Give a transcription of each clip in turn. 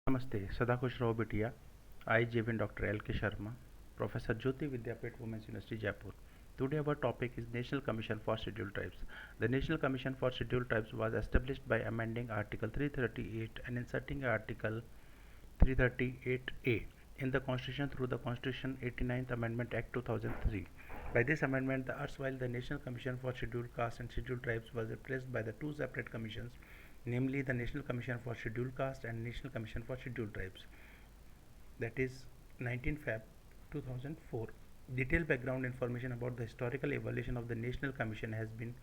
Namaste, Sada Khush Raho Bitiya. I, Jevin Dr. L.K. Sharma, Professor Jyoti Vidyapit, Women's University, Jaipur. Today our topic is National Commission for Scheduled Tribes. The National Commission for Scheduled Tribes was established by amending Article 338 and inserting Article 338A in the Constitution through the Constitution 89th Amendment Act 2003. By this amendment, the erstwhile the National Commission for Scheduled Castes and Scheduled Tribes was replaced by the two separate commissions, namely the National Commission for Scheduled Castes and National Commission for Scheduled Tribes, that is 19 Feb 2004. Detailed background information about the historical evaluation of the National Commission has been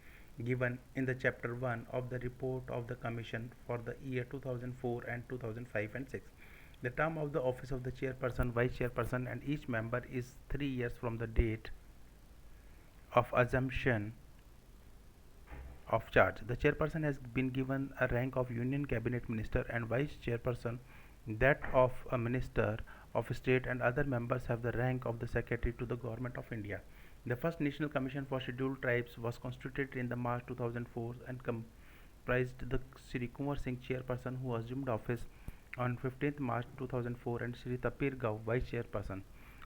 given in the chapter 1 of the report of the Commission for the year 2004 and 2005 and 6. The term of the office of the chairperson, vice chairperson and each member is 3 years from the date of assumption of charge. The chairperson has been given a rank of Union Cabinet Minister and vice chairperson that of a Minister of State, and other members have the rank of the Secretary to the Government of India. The first National Commission for Scheduled Tribes was constituted in the March 2004 and comprised the Sri Kumar Singh chairperson, who assumed office on 15th March 2004, and Sri Tapir Gau vice chairperson.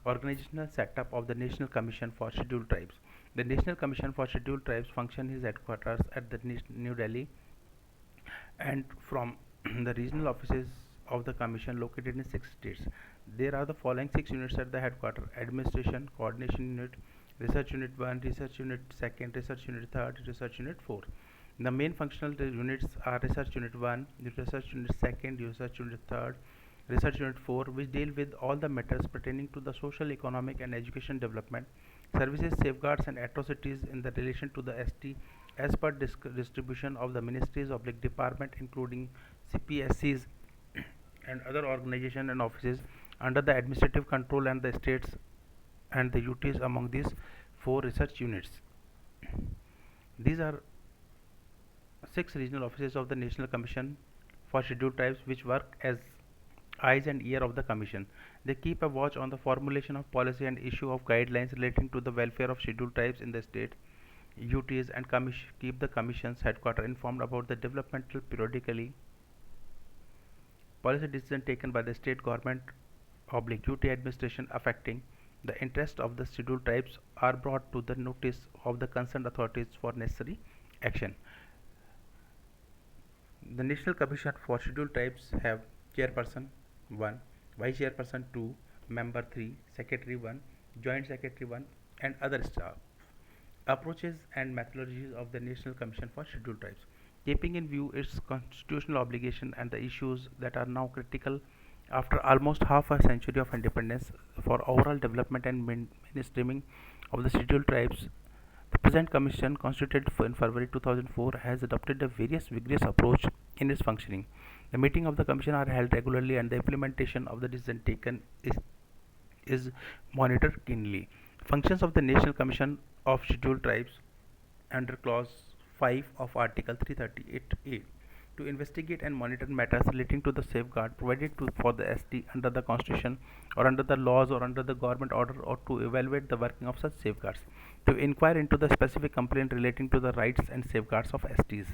Organizational setup of the National Commission for Scheduled Tribes. The National Commission for Scheduled Tribes function is headquarters at the New Delhi, and from the regional offices of the Commission located in 6 states. There are the following 6 units at the headquarters: Administration, Coordination Unit, Research Unit 1, Research Unit 2nd, Research Unit 3rd, Research Unit 4. The main functional units are Research Unit 1, Research Unit 2nd, Research Unit 3rd, Research Unit 4, which deal with all the matters pertaining to the social, economic and education development, services, safeguards and atrocities in the relation to the ST as per distribution of the ministries of department, including CPSCs and other organizations and offices under the administrative control and the states, and the duties among these 4 research units. These are 6 regional offices of the National Commission for Scheduled Tribes, which work as eyes and ear of the Commission. They keep a watch on the formulation of policy and issue of guidelines relating to the welfare of scheduled tribes in the state, duties, and keep the Commission's headquarters informed about the developmental periodically policy decision taken by the state government oblique duty administration affecting the interest of the scheduled tribes are brought to the notice of the concerned authorities for necessary action. The National Commission for Scheduled Tribes have chairperson 1, vice chairperson 2, member 3, secretary 1, joint secretary 1, and other staff. Approaches and methodologies of the National Commission for Scheduled Tribes. Keeping in view its constitutional obligation and the issues that are now critical after almost half a century of independence for overall development and mainstreaming of the scheduled tribes, the present Commission, constituted in February 2004, has adopted a vigorous approach in its functioning. The meetings of the Commission are held regularly, and the implementation of the decision taken is monitored keenly. Functions of the National Commission of Scheduled Tribes under Clause 5 of Article 338A: to investigate and monitor matters relating to the safeguard provided for the ST under the Constitution or under the laws or under the government order, or to evaluate the working of such safeguards, to inquire into the specific complaint relating to the rights and safeguards of STs,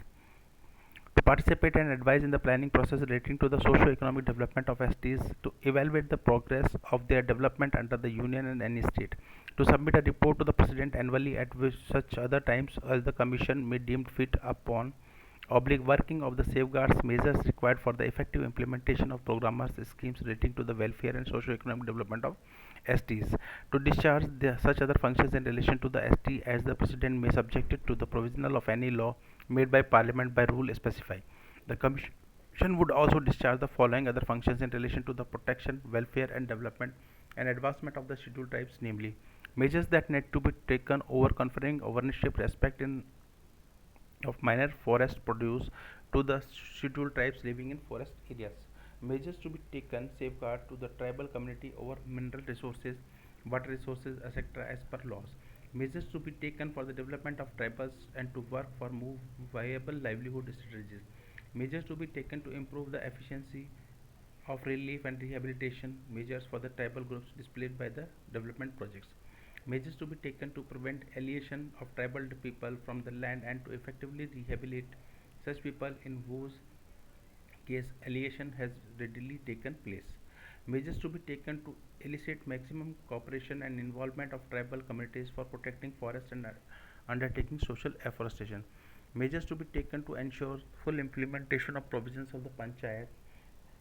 to participate and advise in the planning process relating to the socio-economic development of STs, to evaluate the progress of their development under the Union and any state, to submit a report to the President annually at which such other times as the Commission may deem fit upon working of the safeguards measures required for the effective implementation of programmers schemes relating to the welfare and socio-economic development of STs, to discharge such other functions in relation to the ST as the President may subject it to the provisional of any law made by Parliament by rule specify. The Commission would also discharge the following other functions in relation to the protection, welfare and development and advancement of the scheduled tribes, namely measures that need to be taken over conferring ownership respect in of minor forest produce to the scheduled tribes living in forest areas, measures to be taken safeguard to the tribal community over mineral resources, water resources, etc. as per laws, measures to be taken for the development of tribals and to work for more viable livelihood strategies, measures to be taken to improve the efficiency of relief and rehabilitation measures for the tribal groups displayed by the development projects, measures to be taken to prevent alienation of tribal people from the land and to effectively rehabilitate such people in whose case allegation has readily taken place. Measures to be taken to elicit maximum cooperation and involvement of tribal communities for protecting forests and undertaking social afforestation. Measures to be taken to ensure full implementation of provisions of the Panchayat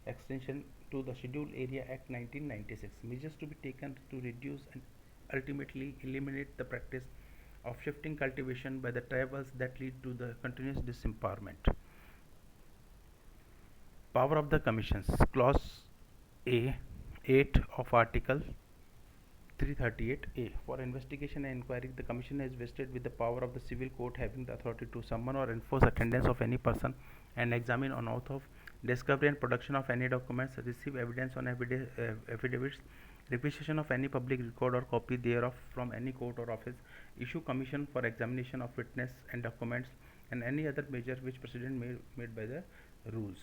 extension to the Scheduled Area Act 1996. Measures to be taken to reduce and ultimately eliminate the practice of shifting cultivation by the tribals that lead to the continuous disempowerment. Power of the Commissions. Clause A 8 of Article 338A. For investigation and inquiry, the Commission is vested with the power of the civil court having the authority to summon or enforce attendance of any person and examine on oath of discovery and production of any documents, receive evidence on affidavits, requisition of any public record or copy thereof from any court or office, issue commission for examination of witness and documents, and any other measure which precedent made by the rules.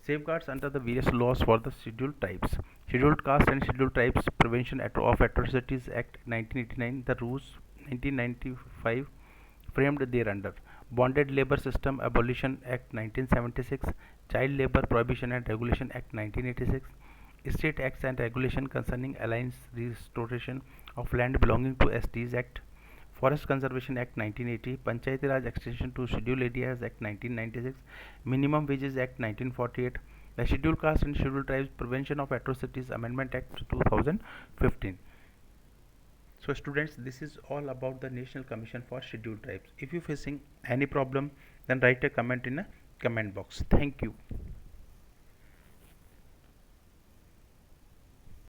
Safeguards under the various laws for the scheduled tribes. Scheduled Caste and Scheduled Tribes Prevention of Atrocities Act 1989, the rules 1995 framed thereunder. Bonded Labor System Abolition Act 1976, Child Labor Prohibition and Regulation Act 1986, State Acts and Regulation concerning alliance restoration of land belonging to STs Act, Forest Conservation Act 1980, Panchayati Raj Extension to Scheduled Areas Act 1996, Minimum Wages Act 1948, the Scheduled Caste and Scheduled Tribes Prevention of Atrocities Amendment Act 2015. So students, this is all about the National Commission for Scheduled Tribes. If you facing any problem, then write a comment in a comment box. Thank you.